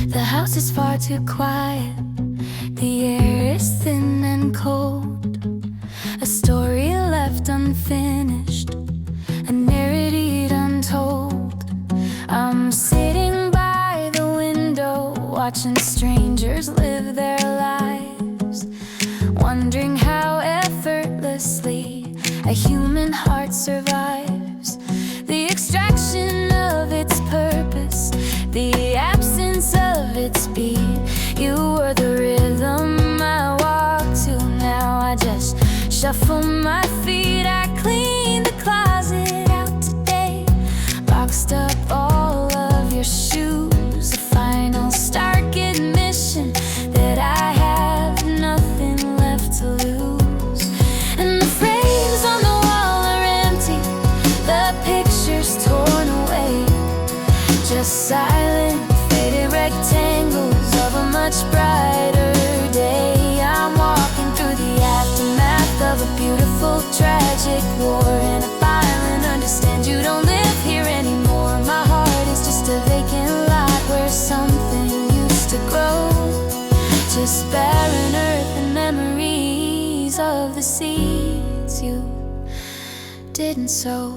The house is far too quiet. The air is thin and cold. A story left unfinished, a narrative untold. I'm sitting by the window, watching strangers live their lives, wondering how effortlessly a human heart survives. The extraction of its purpose, the absence of its beat. You were the rhythm I walk to. Now I just shuffle my feet. I clean the closet out today, boxed up all of your shoes. A final stark admission that I have nothing left to lose. And the frames on the wall are empty, the pictures torn away, just silent, faded rectangles of a much brighter day. I'm walking through the aftermath of a beautiful, tragic war, and I finally understand you don't live here anymore. My heart is just a vacant lot where something used to grow, just barren earth and memories of the seeds you didn't sow.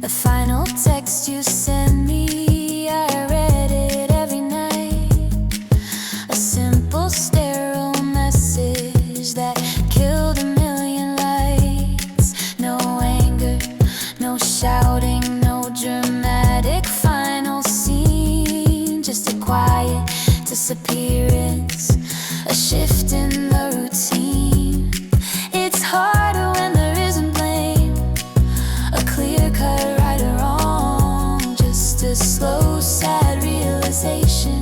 The final text you sent me, I read it every night. A simple sterile message that killed a million lights. No anger, no shouting, no dramatic final scene, just a quiet disappearance, a shift in the routine. It's harder when there isn't blame, a clear-cut right or wrong, just a slow, sad realization.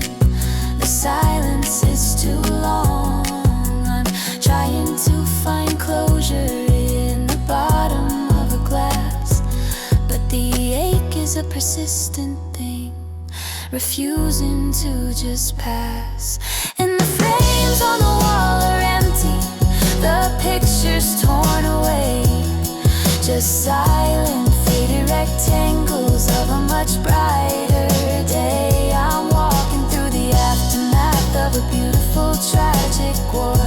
The silence is too long. I'm trying to find closure in the bottom of a glass, but the ache is a persistent thing, refusing to just pass. And the frames on the wall are empty, the pictures torn away, just silent, faded rectangles of a much brighter day. I'm walking through the aftermath of a beautiful, tragic war. I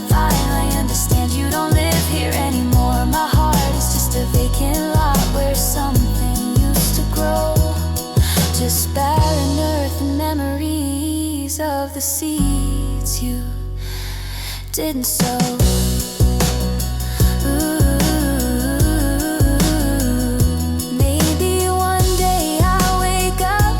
finally understand you don't live here anymore. My heart is just a vacant lot where something used to grow, just barren earth and memories of the seeds you didn't sow. Maybe one day I'll wake up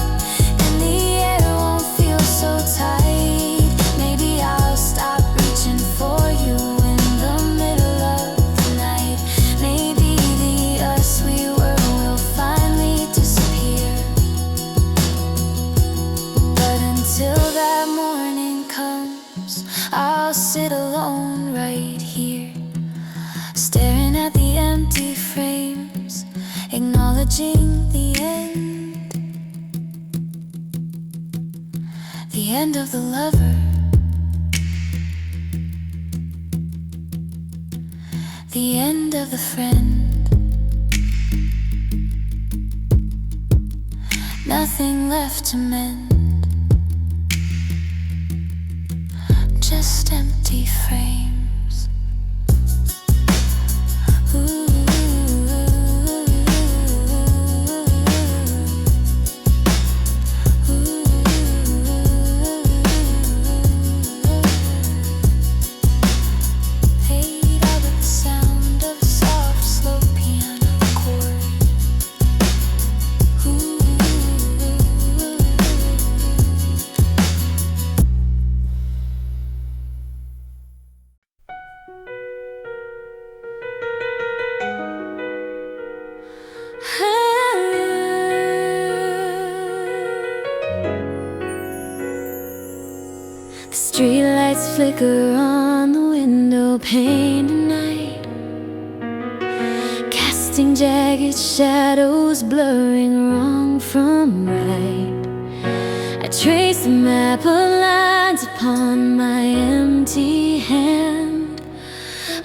and the air won't feel so tight. Maybe I'll stop reaching for you in the middle of the night. Maybe the us we were will finally disappear. But until that morning comes, I'll sit alone right here, staring at the empty frames, acknowledging the end of the lover, the end of the friend. Nothing left to mend, just empty frames. Fade out with the sound of a soft, slow piano chord. The streetlights flicker on the window pane tonight, casting jagged shadows, blurring wrong from right. I trace a map of lines upon my empty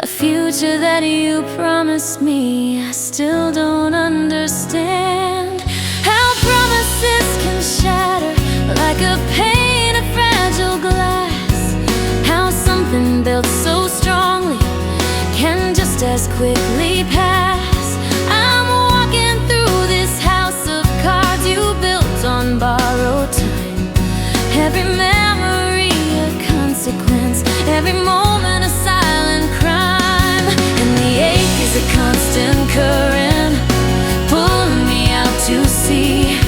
a future that you promised me. I still don't understand how promises can shatter like a pane of fragile glass, how something built so strongly can just as quickly pass. I'm walking through this house of cards you built on borrowed time. Every memory a consequence, every moment a silent crime. And the ache is a constant current pulling me out to sea,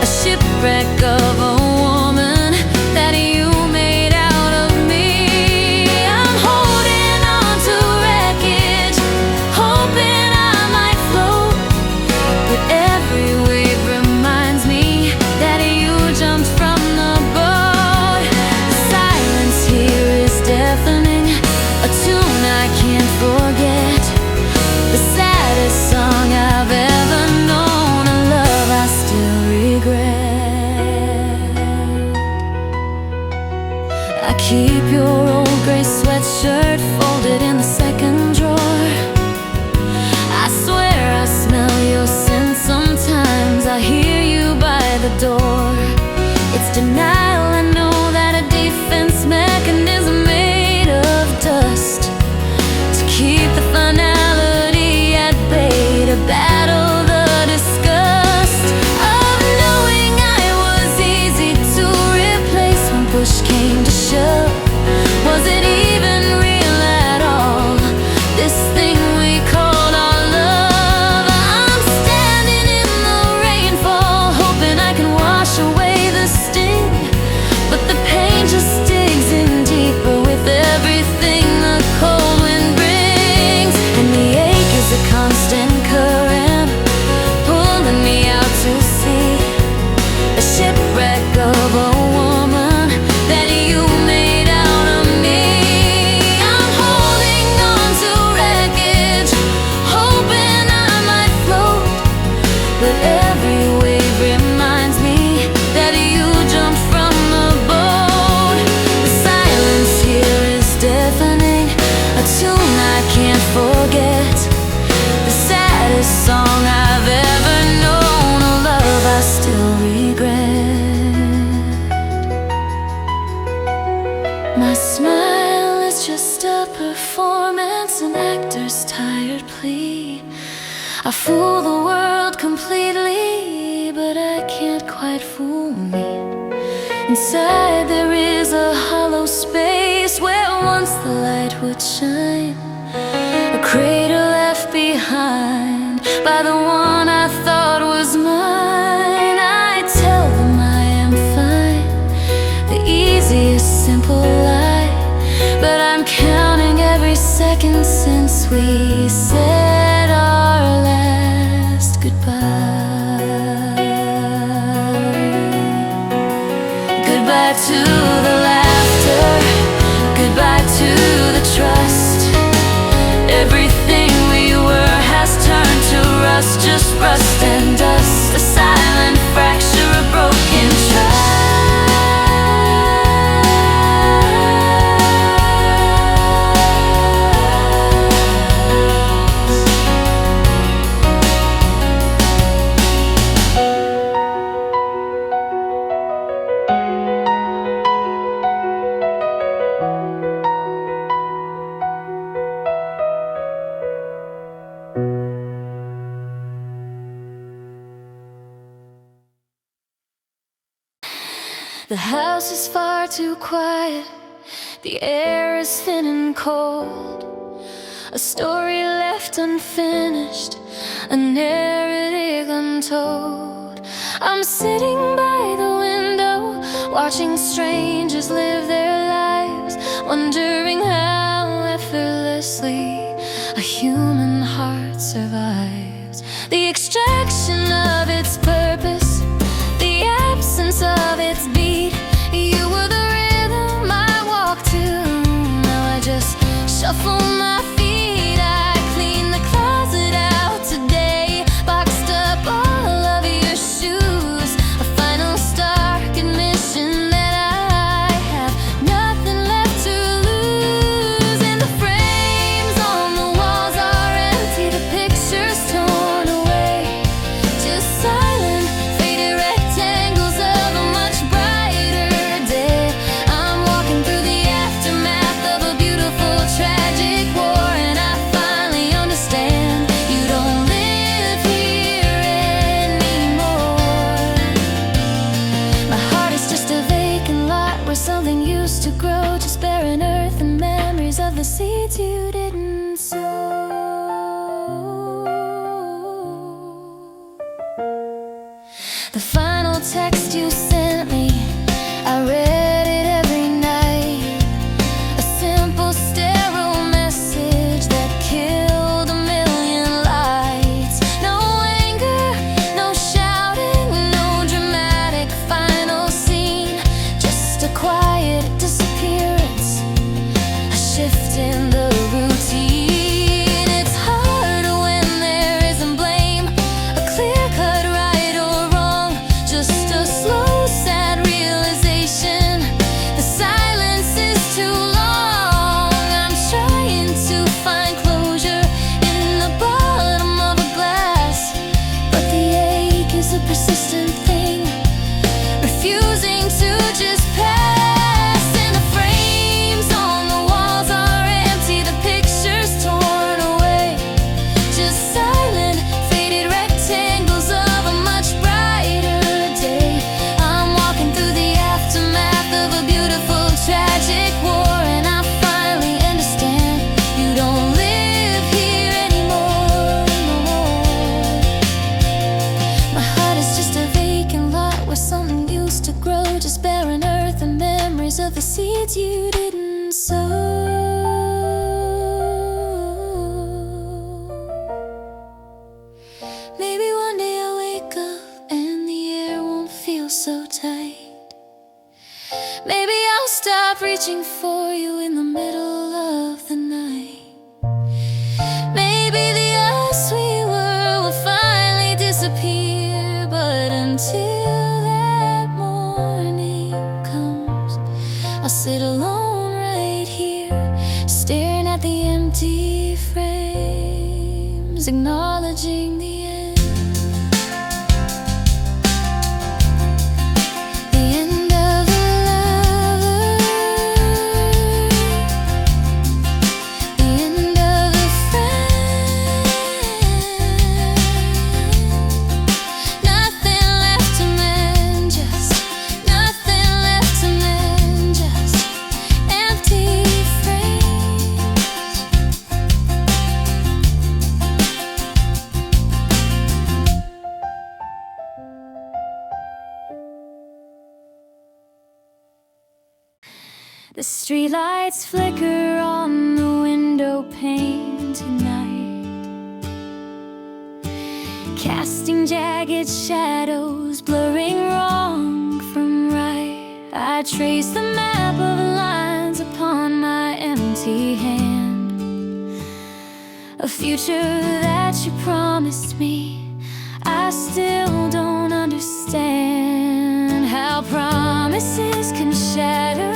a shipwreck of a woman that you made out of me. I'm holding on to wreckage, hoping I might float, but every wave reminds me that you jumped from the boat. The silence here is deafening, a tune I can't forget, the saddest song I've ever known, a love I still regret. I keep your old gray sweatshirt folded in the second drawer. I swear I smell your scent sometimes, I hear you by the door. It's denial, I know that a defense mechanism made of dust to keep the finality at bay, to battle the disgust of knowing I was easy to replace when push came to shove. Was it even real at all, this thing we called our love? I'm standing in the rainfall, hoping I can wash away the sting, but the pain just digs in deeper with everything the cold wind brings. And the ache is a constant current pulling me out to sea, a shipwreck of a woman that you made out of me. I'm holding on to wreckage, hoping I might float, but every wave reminds me that you jumped from the boat. The silence here is deafening, a tune I can't forget, the saddest song I've ever known, a love I still regret. My smile is just a performance, an actor's tired plea. I fool the world completely, but I can't quite fool me. Inside there is a hollow space where once the light would shine, a crater left behind by the one I thought was mine. I tell them I am fine, the easiest simple lie, but I'm counting every second since we said our last goodbye. Goodbye to the laughter, goodbye to the trust. Everything we were has turned to rust, just rust and dust, a silent fracture, a broken trust. The house is far too quiet, the air is thin and cold, a story left unfinished, a narrative untold. I'm sitting by the window, watching strangers live their lives, wondering how effortlessly a human heart survives. The extraction of its purpose, the absence of its beat. You were the rhythm I walked to, now I just shuffle my feet. I clean the closet out today, boxed up all of your shoes, a final stark admission that I have nothing left to lose. In the frames memories of the seeds you didn't sow. The final text you sent me, I read it every night. A simple sterile message that killed a million lights. No anger, no shouting, no dramatic final scene. Just a quiet disappearance, a shift in the routine. It's hard when there isn't blame, a clear-cut right or wrong, just a slow, sad realization. The silence is too long. I'm trying to find closure in the bottom of a glass, but the ache is a persistent thing, refusing to just pass. And the frames on the walls are empty, the pictures torn away. Just silent, faded rectangles of a much brighter day. I'm walking through the aftermath of a beautiful, tragic war, and I finally understand you don't live here anymore, no. My heart is just a vacant lot where something used to grow, just barren earth and memories of the seeds you didn't sow. Maybe one day I'll wake up and the air won't feel so tight. Maybe I'll stop reaching for you in the middle of the night. Maybe the us we were will finally disappear, but until that morning comes, I'll sit alone right here, staring at the empty frames, acknowledging the end. The end of a lover, the end of a friend. Nothing left to mend, just nothing left to mend, just empty frames. The streetlights flicker on the window pane tonight, casting jagged shadows, blurring wrong from right. I trace the map of lines upon my empty hand, a future that you promised me. I still don't understand how promises can shatter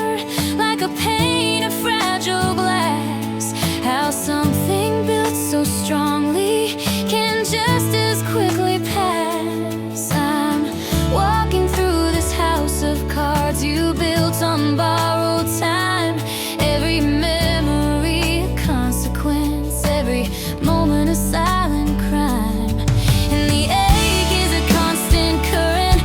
like a pane of fragile glass, how something built so strongly can just as quickly pass. I'm walking through this house of cards you built on borrowed time. Every memory a consequence, every moment a silent crime. And the ache is a constant current,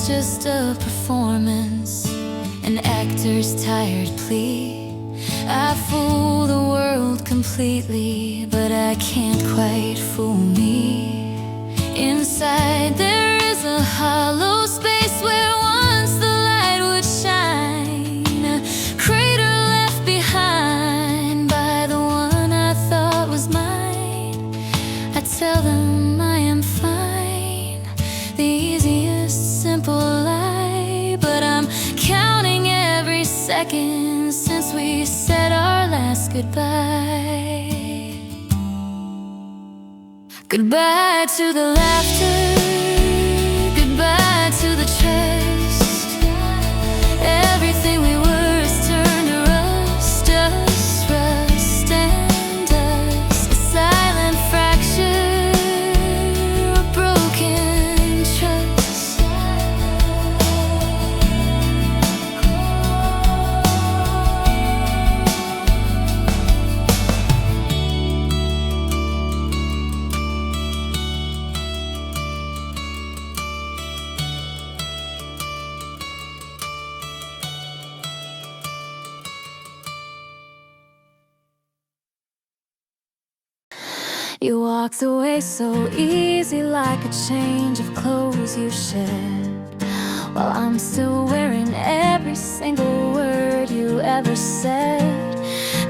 was just a performance, an actor's tired plea. I fool the world completely, but I can't quite fool me. Inside there is a hollow space where once the light would shine, a crater left behind by the one I thought was mine. I tell them I am fine, the easiest simple lie, but I'm counting every second since we said our last goodbye. Goodbye to the laughter, goodbye to the trust. Everything we were has turned to rust, rust and dust. A silent fracture, a broken trust. You walked away so easy, like a change of clothes you shed, while I'm still wearing every single word you ever said.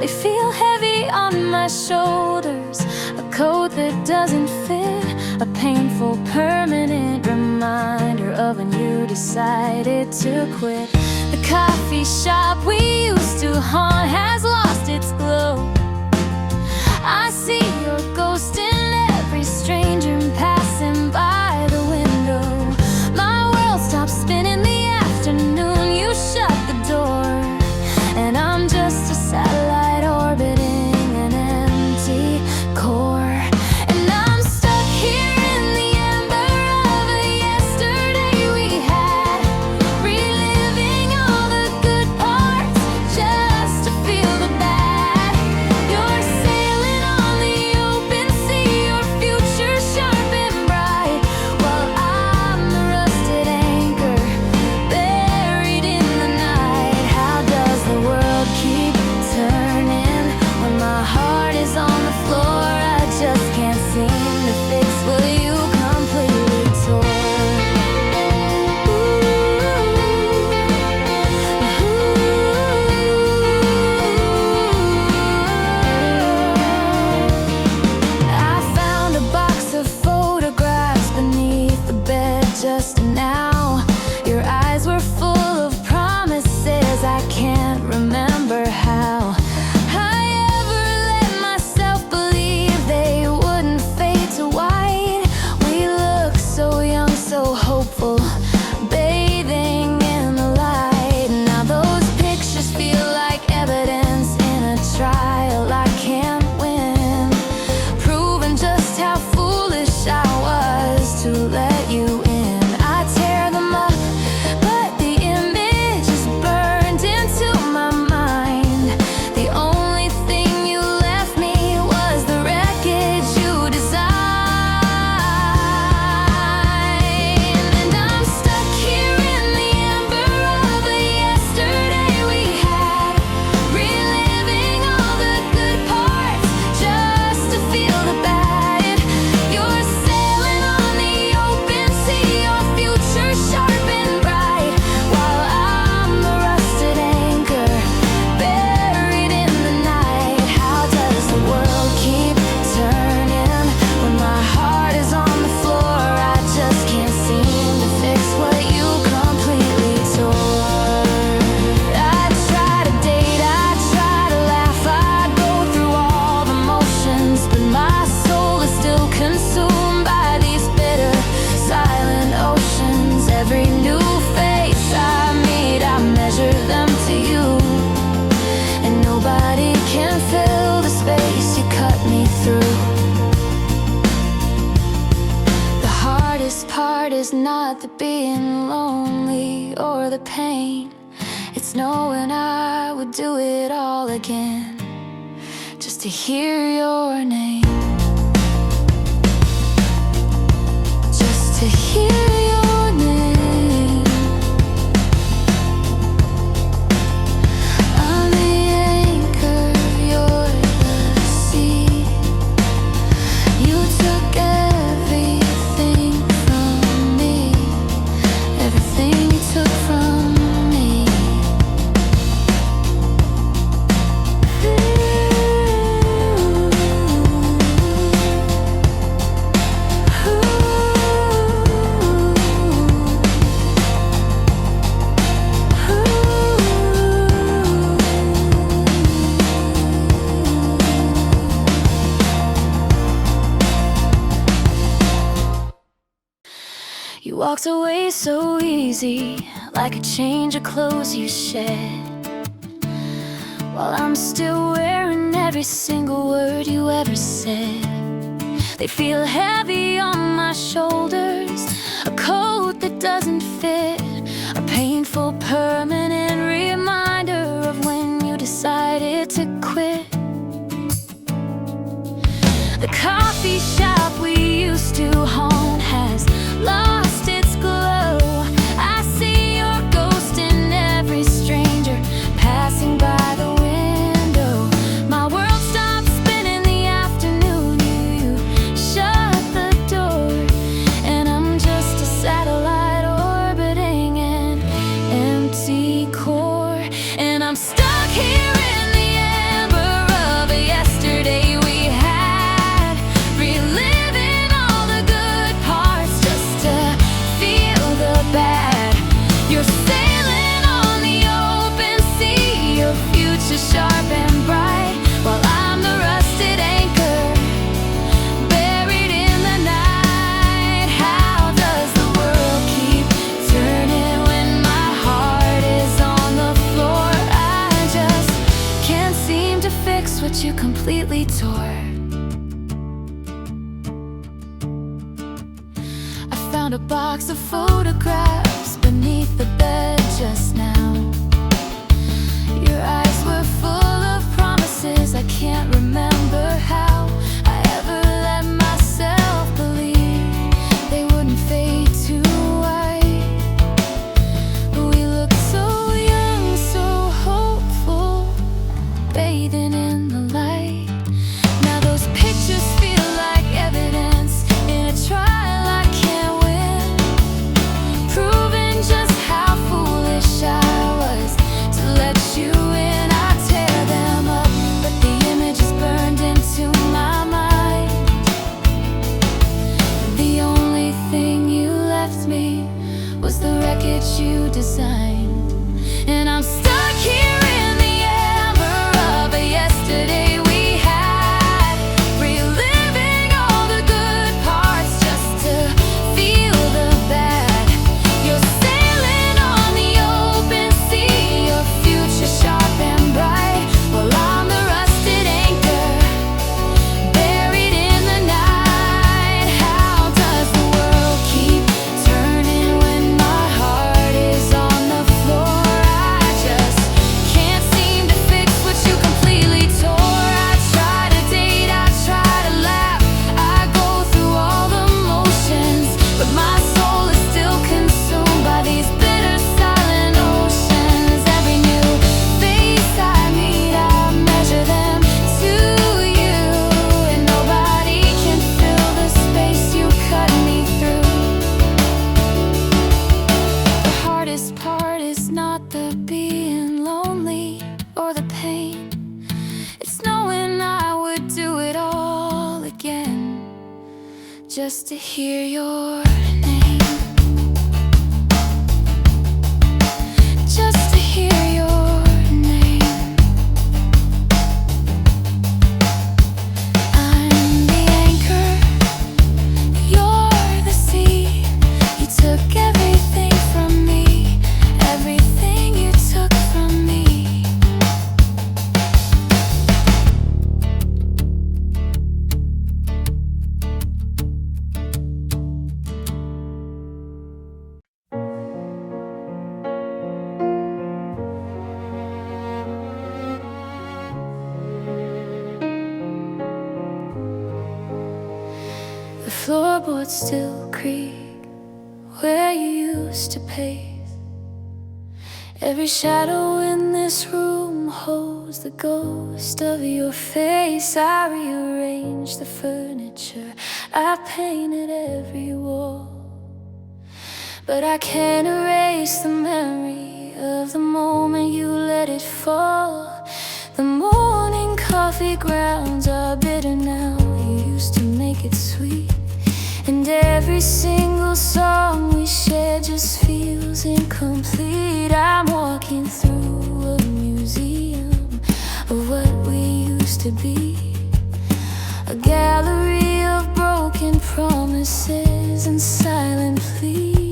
They feel heavy on my shoulders, a coat that doesn't fit, a painful permanent reminder of when you decided to quit. The coffee shop we used to haunt has lost its glow. I see your ghost in every stranger passing by the window. My world stops spinning the afternoon you shut the door, and I'm just a satellite orbiting an empty core. And I'm stuck here in the ember of a yesterday we had, reliving all the good parts just to feel the bad. You're sailing on the open sea, your future sharp and bright, while I'm the rusted anchor buried in the night. How does the world keep turning when my heart is on the floor? I just can't seem to fix what you completely tore. I found a box of photographs beneath the bed just now. Your eyes were full of promises, I can't remember how I ever let myself believe they wouldn't fade to white. We looked so young, so hopeful, bathing in the light. Now those pictures feel like evidence in a trial I can't win, proving just how foolish I was to let you in. I tear them up, but the image is burned into my mind. The only thing you left me was the wreckage you designed. And I'm stuck here in the ember of a yesterday we had, reliving all the good parts just to feel the bad. You're sailing on the open sea, your future sharp and bright, while I'm the rusted anchor buried in the night. How does the world keep turning when my heart is on the floor? I just can't seem to fix what you completely tore. I try to date, I try to laugh, I go through all the motions, but my soul is still consumed by these bitter, silent oceans. Every new face I meet, I measure them to you, and nobody can fill the space you cut me through. The hardest part is not the being lonely or the pain, it's knowing I would do it all again just to hear your name. Just to hear your name. You walked away so easy, like a change of clothes you shed, while I'm still wearing every single word you ever said. They feel heavy on my shoulders, a coat that doesn't fit, a painful permanent reminder of when you decided to quit. The coffee shop we used to haunt has lost its glow. I see your ghost in every stranger passing by the window. My world stopped spinning the afternoon you shut the door, and I'm just a satellite orbiting an empty core. And I'm stuck here in the amber of a yesterday we had, reliving all the good parts just to feel the bad. You're sailing on the open sea, your future sharp and bright, while I'm the rusted anchor buried in the night. How does the world keep turning when my heart is on the floor? I just can't seem to fix what you completely tore. I found a box of photographs beneath the bed just now. Your eyes were full of promises. I can't remember how I ever let myself believe they wouldn't fade to white. But we looked so young, so hopeful, bathing in the light. Now those pictures feel like evidence in a trial I can't win, proving just how foolish I was to let you in. I tear them up, but the image is burned into my mind. The only thing you left me was the wreckage you designed. And I'm stuck here in the amber of a yesterday we had, reliving all the good parts just to feel the bad. You're sailing on the open sea, your future sharp and bright, while I'm the rusted anchor buried in the night. How does the world keep turning when my heart is on the floor? I just can't seem to fix what you completely tore. I try to date, I try to laugh, I go through all the motions, but my soul is still consumed by these bitter silent oceans. Every new face I meet, I measure them to you, and nobody can fill the space you cut me through. The hardest part is not the being lonely or the pain, it's knowing I would do it all again just to hear your name, just to hear your name. I'm the anchor, you're the sea. You took everything from me, everything you took from me. The floorboards still creak where you used to pace. Every shadow in this room holds the ghost of your face. I rearranged the furniture, I painted every wall, but I can't erase the memory of the moment you let it fall. The morning coffee grounds are bitter now, you used to make it sweet, and every single song we share just feels incomplete. I'm walking through a museum of what we used to be, a gallery of broken promises and silent pleas.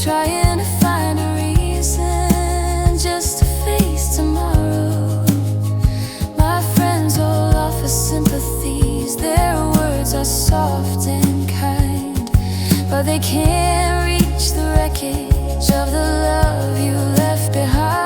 trying to find a reason just to face tomorrow. My friends all offer sympathies, their words are soft and kind, but they can't reach the wreckage of the love you left behind.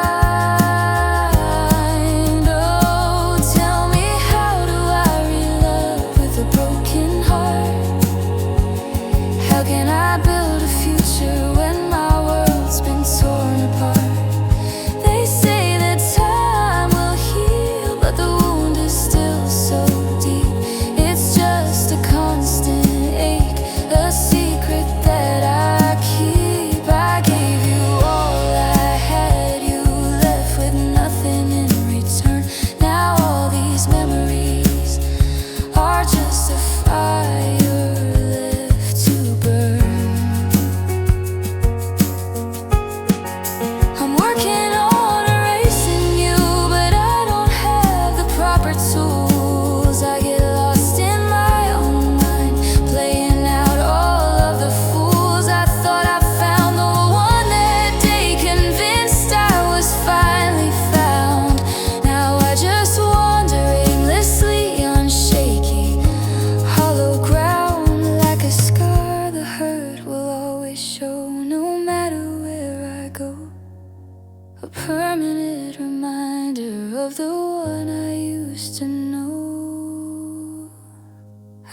A permanent reminder of the one I used to know.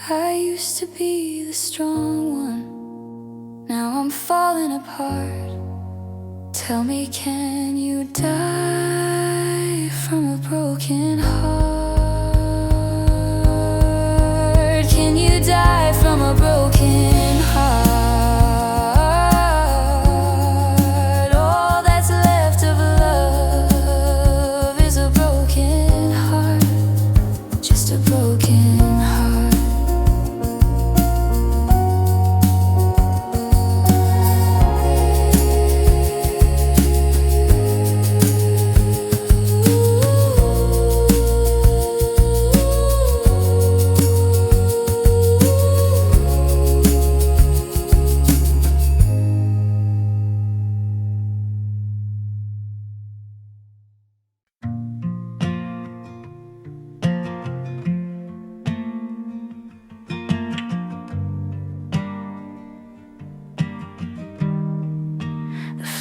I used to be the strong one, now I'm falling apart. Tell me, can you die from a broken heart? Can you die from a broken heart?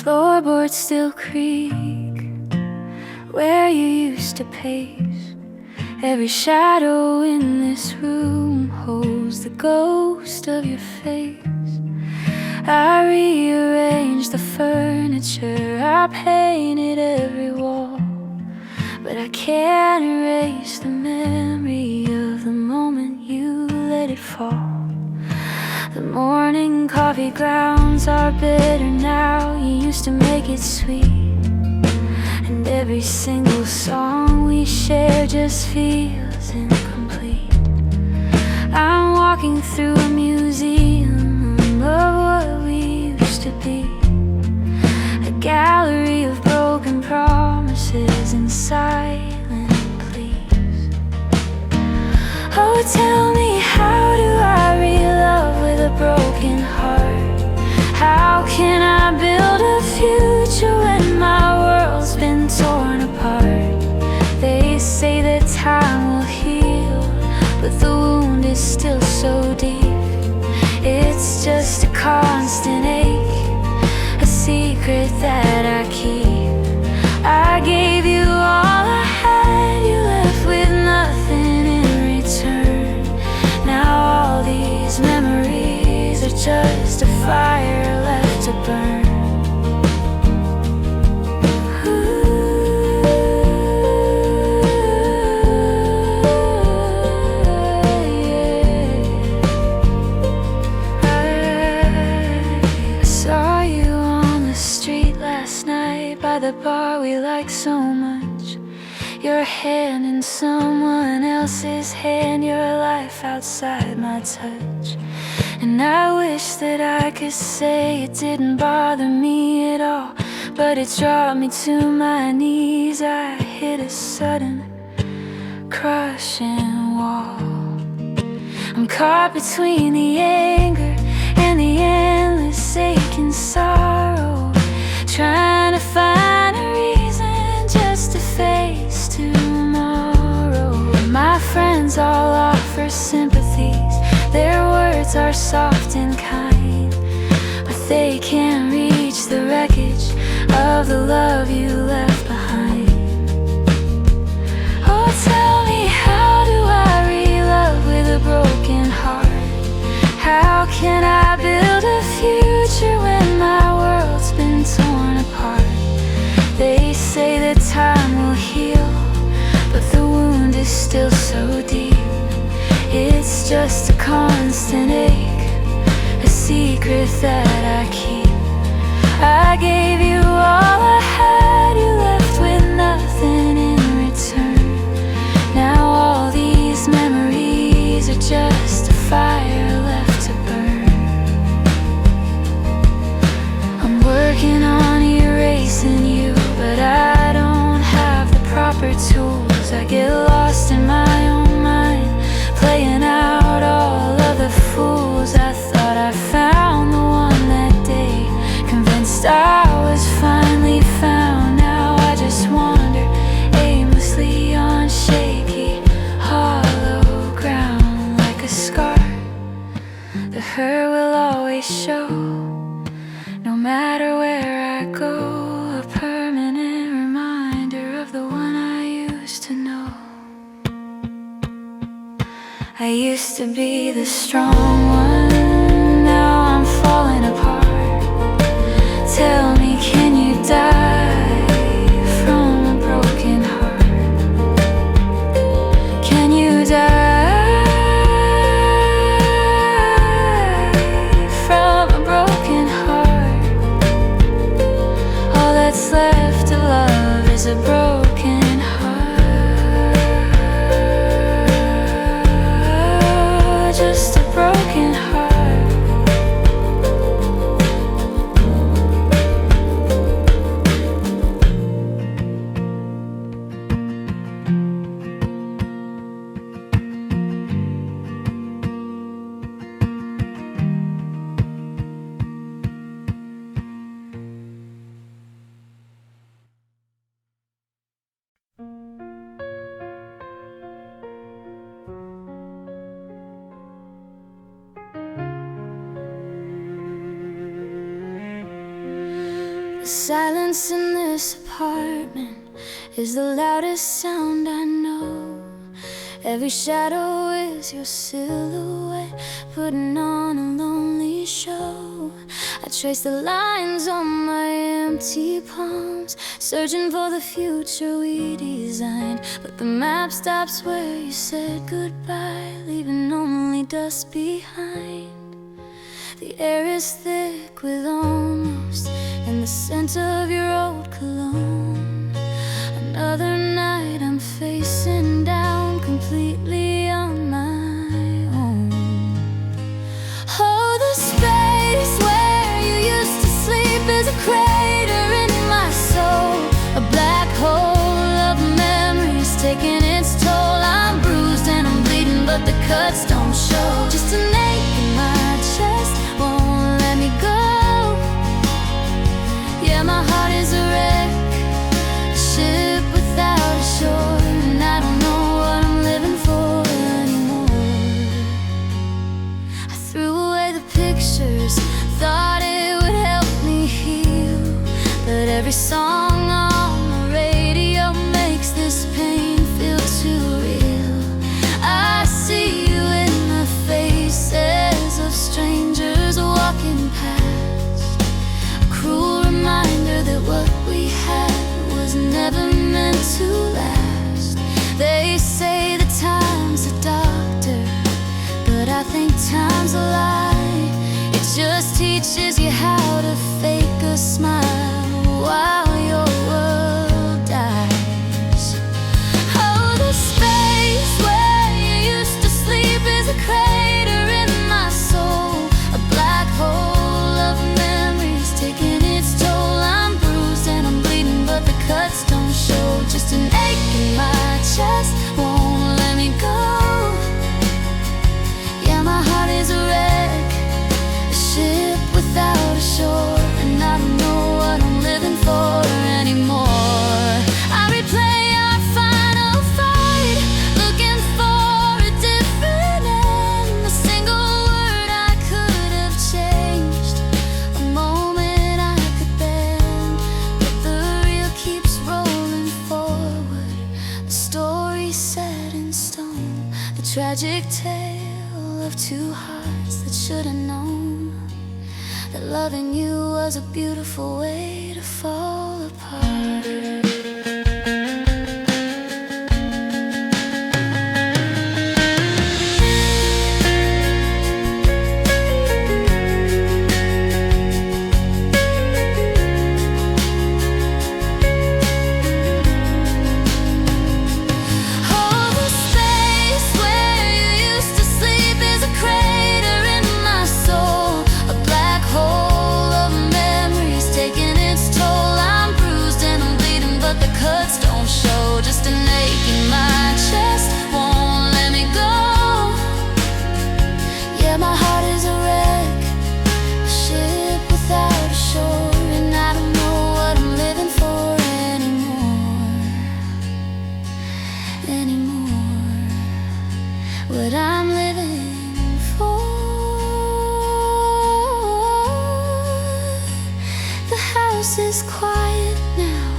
Floorboards still creak where you used to pace. Every shadow in this room holds the ghost of your face. I rearranged the furniture, I painted every wall, but I can't erase the memory of the moment you let it fall. The morning coffee grounds are bitter now. You used to make it sweet, and every single song we share just feels incomplete. I'm walking through a museum of what we used to be, a gallery of broken promises and silent pleas. Oh, tell me, how do I re-love with a broken heart? How can I build a future when my world's been torn apart? They say that time will heal, but the wound is still so deep. It's just a constant ache, a secret that I keep. I gave you all I had, you left with nothing in return. Now all these memories are just a fire left to burn. By the bar we like so much, your hand in someone else's hand, your life outside my touch. And I wish that I could say it didn't bother me at all, but it dropped me to my knees. I hit a sudden crushing wall. I'm caught between the anger and the endless aching sorrow. for sympathies. Their words are soft and kind, but they can't reach the wreckage of the love you left behind. Oh, tell me, how do I re-love with a broken heart? How can I build a future when my world's been torn apart? They say that time will heal, but the wound is still so deep. It's just a constant ache, a secret that I keep. I gave you all I had, you left with nothing in return. Now all these memories are just a fire left to burn. I'm working on erasing you, but I don't have the proper tools. I get lost in my own mind, playing out all of the fools. I thought I found the one that day, convinced I was finally found. Now I just wander aimlessly on shaky, hollow ground, like a scar. The hurt will always show, no matter where I go. A permanent reminder of the one I used to know. I used to be the strong one, now I'm falling apart. Tell me, can you die from a broken heart? Can you die from a broken heart? All that's left of love is a broken heart. Just a broken heart. The silence in this apartment is the loudest sound I know. Every shadow is your silhouette, putting on a lonely show. I trace the lines on my empty palms, searching for the future we designed. But the map stops where you said goodbye, leaving only dust behind. The air is thick with almost, and the scent of your old cologne. Another night I'm facing down, completely on my own. Oh, the space where you used to sleep is a crater in my soul, a black hole of memories taking its toll. I'm bruised and I'm bleeding, but the cuts don't show. Just an ache in my chest won't let me go. Yeah, my heart is a wreck, a ship without a shore, and I don't know what I'm living for anymore. I threw away the pictures, thought it would help me heal, but every song on the radio makes this pain feel too real. I see you in the faces of strangers walking past, a cruel reminder that what we had was never meant to last. They say that time's a doctor, but I think time's a lie. It just teaches you how to fake a smile while your world dies. Oh, the space where you used to sleep is a crater in my soul, a black hole of memories taking its toll. I'm bruised and I'm bleeding, but the cuts don't show. Just an ache in my chest won't let me go. Yeah, my heart is a wreck, a ship without a shore. tragic tale of two hearts that should have known that loving you was a beautiful way to fall apart. Just an ache in my chest won't let me go. Yeah, my heart is a wreck, a ship without a shore, and I don't know what I'm living for anymore. What I'm living for. The house is quiet now.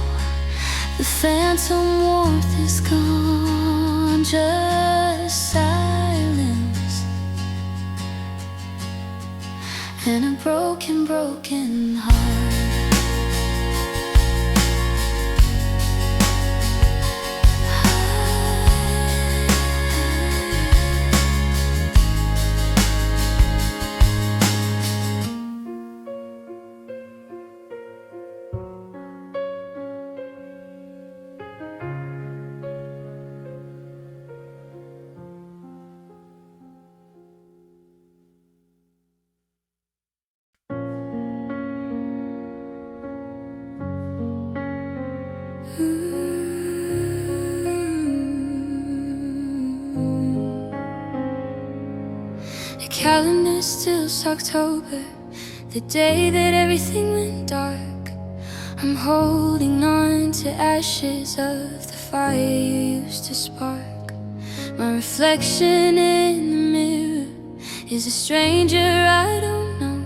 The phantom warmth is gone, just silence and a broken, broken heart. The calendar still's October, the day that everything went dark. I'm holding on to ashes of the fire you used to spark. My reflection in the mirror is a stranger I don't know.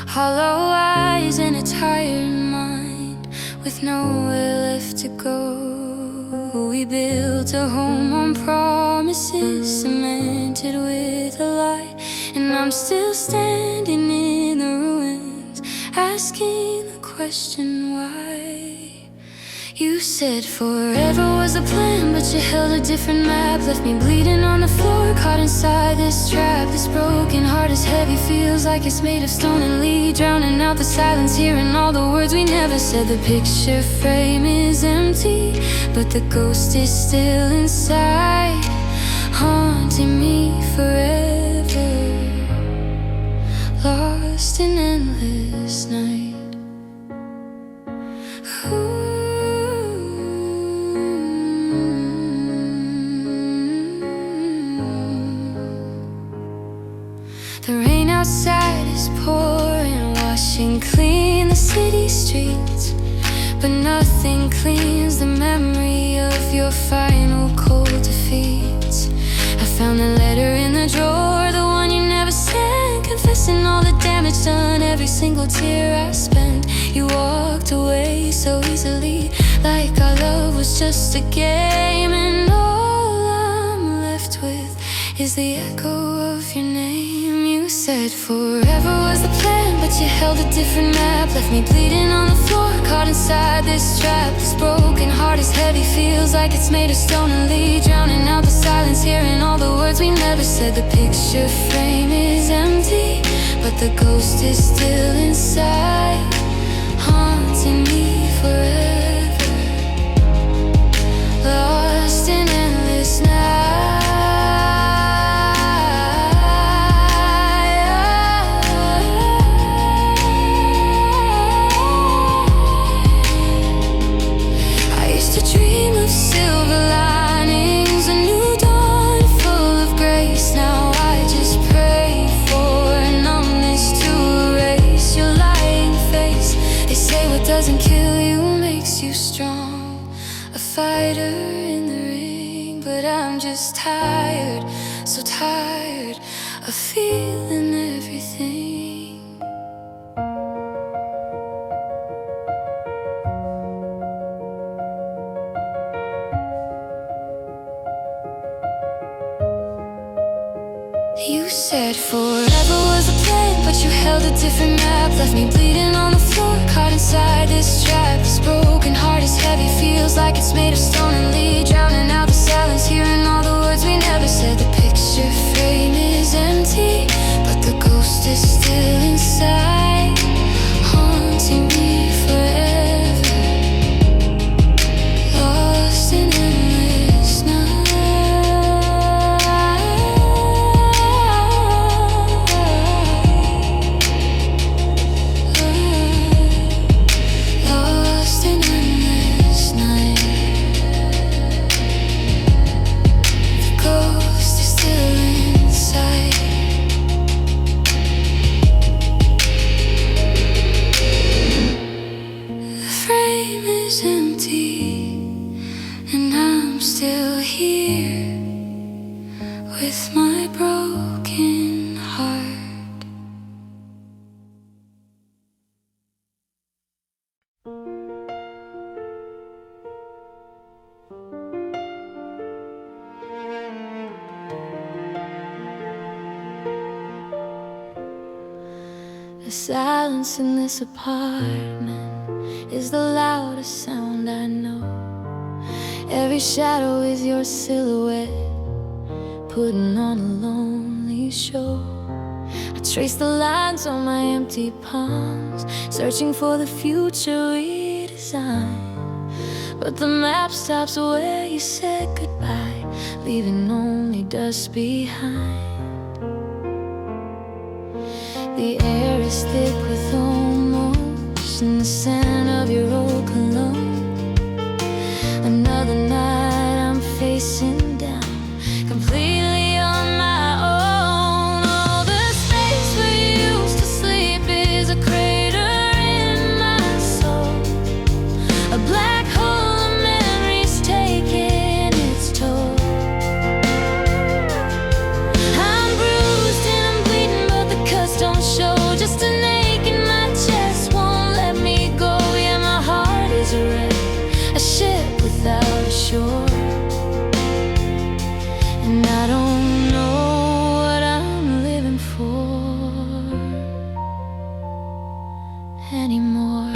Hollow eyes and a tired mind with nowhere left to go. We built a home on promises cemented with a lie, and I'm still standing in the ruins, asking the question why. You said forever was the plan, but you held a different map. Left me bleeding on the floor, caught inside this trap. This broken heart is heavy, feels like it's made of stone and lead, drowning out the silence, hearing all the words we never said. The picture frame is empty, but the ghost is still inside, haunting me forever, lost in endless night. The rain outside is pouring, washing clean the city streets, but nothing cleans the memory of your final cold defeats. I found the letter in the drawer, the one you never sent, confessing all the damage done, every single tear I spent. You walked away so easily, like our love was just a game, and all I'm left with is the echo of your name. You said forever was the plan, but you held a different map. Left me bleeding on the floor, caught inside this trap. This broken heart is heavy, feels like it's made of stone and lead, drowning out the silence, hearing all the words we never said. The picture frame is empty, but the ghost is still inside, haunting me forever, lost in endless night. Doesn't kill you, makes you strong, a fighter in the ring. But I'm just tired, so tired of feeling everything. said forever was a plan, but you held a different map. Left me bleeding on the floor, caught inside this trap. This broken heart is heavy, feels like it's made of stone and lead, drowning out the silence, hearing all the words we never said. The picture frame is empty, but the ghost is still inside, haunting me forever, lost in endless night. Lost in endless night. The ghost is still inside. The frame is empty, and I'm still here with my broken heart. The silence in this apartment is the loudest sound I know. Every shadow is your silhouette, putting on a lonely show. I trace the lines on my empty palms, searching for the future we designed. But the map stops where you said goodbye, leaving only dust behind. The air is thick with almost, and the scent of your old cologne. Another night I'm facing down, completely on my own. All the space we used to sleep is a crater in my soul, a black hole of memories taking its toll. I'm bruised and I'm bleeding, but the cuts don't show. Just an ache in my chest won't let me go. Yeah, my heart is a wreck, a ship without a shore. And I don't know what I'm living for anymore.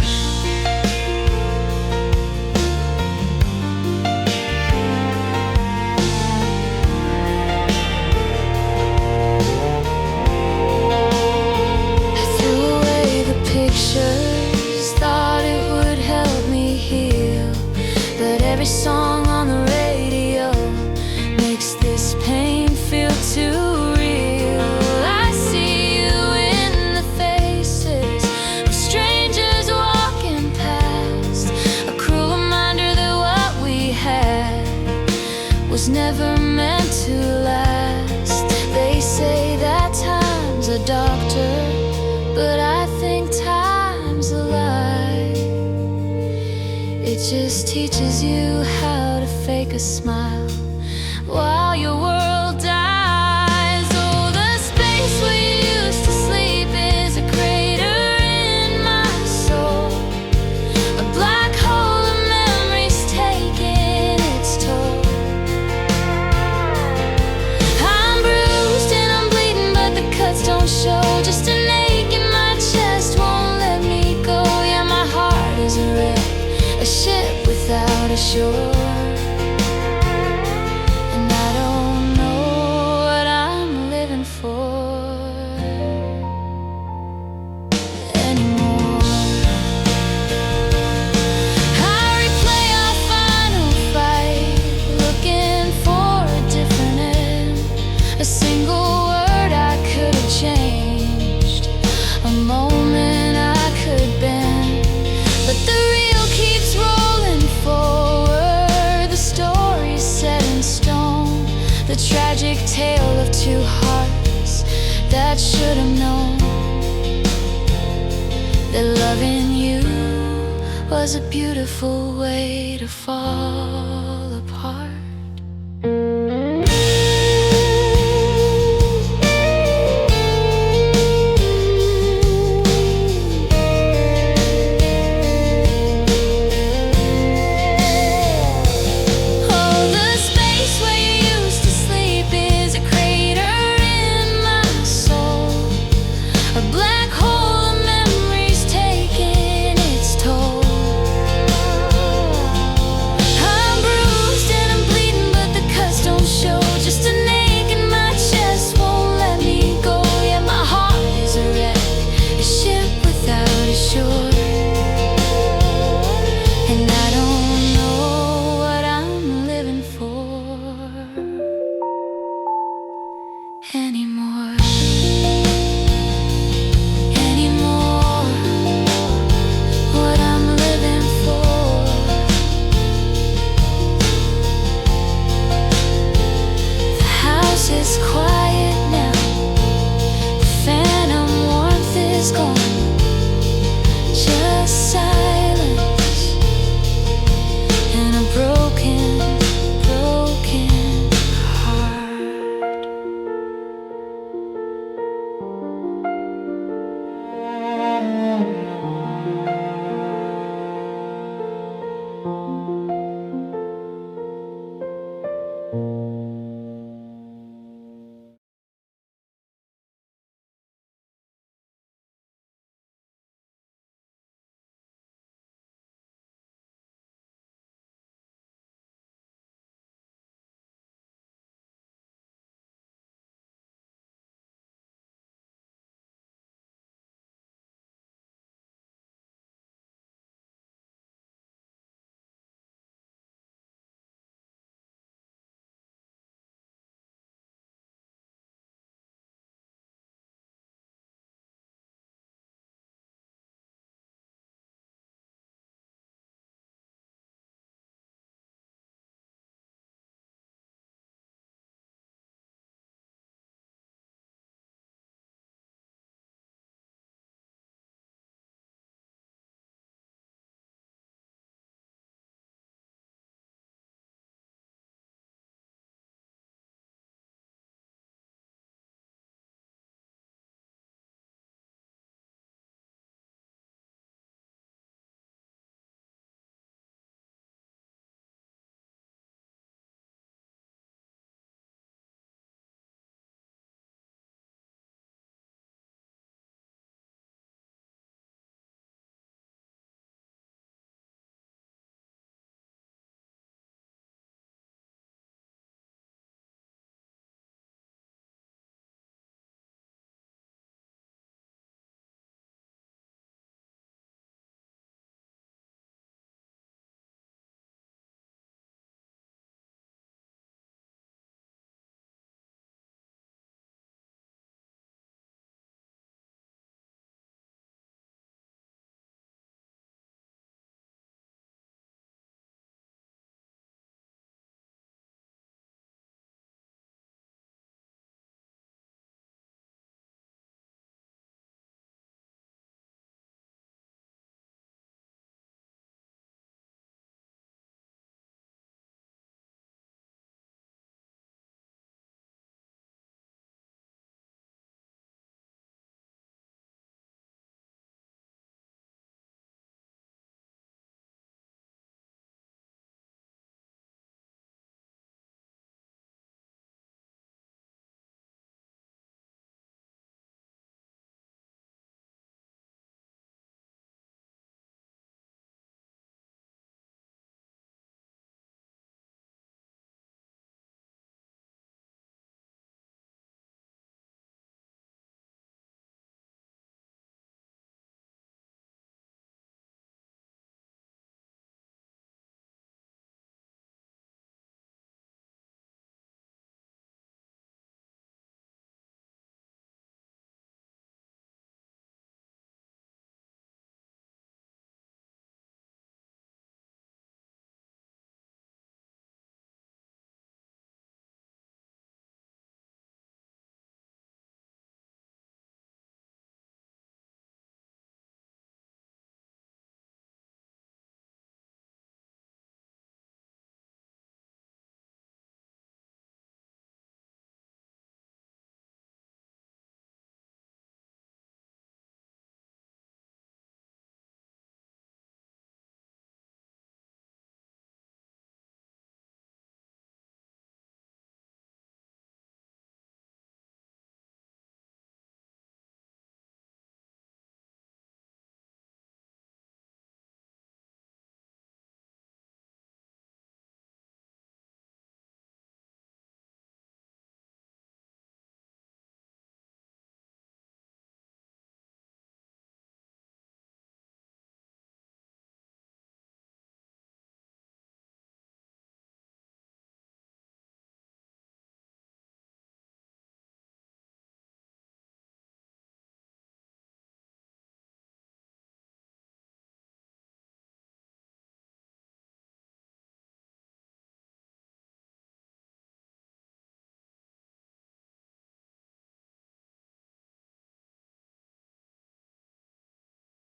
I threw away the pictures, thought it would help me heal, but every song on the radio makes this pain feel too real. I see you in the faces of strangers walking past, a cruel reminder that what we had was never meant to last. They say that time's a doctor, but I think time's a lie. It just teaches you how to fake a smile while your world dies. Oh, the space we used to sleep is a crater in my soul, a black hole of memories taking its toll. I'm bruised and I'm bleeding, but the cuts don't show. Just an ache in my chest won't let me go. Yeah, my heart is a wreck, a ship without a shore. And I don't know what I'm living for anymore. I replay our final fight, looking for a different end. A single word I could have changed, a moment I could bend. But the reel keeps rolling forward, the story's set in stone, the tragic tale of two hearts that should have known that loving you was a beautiful way to fall apart.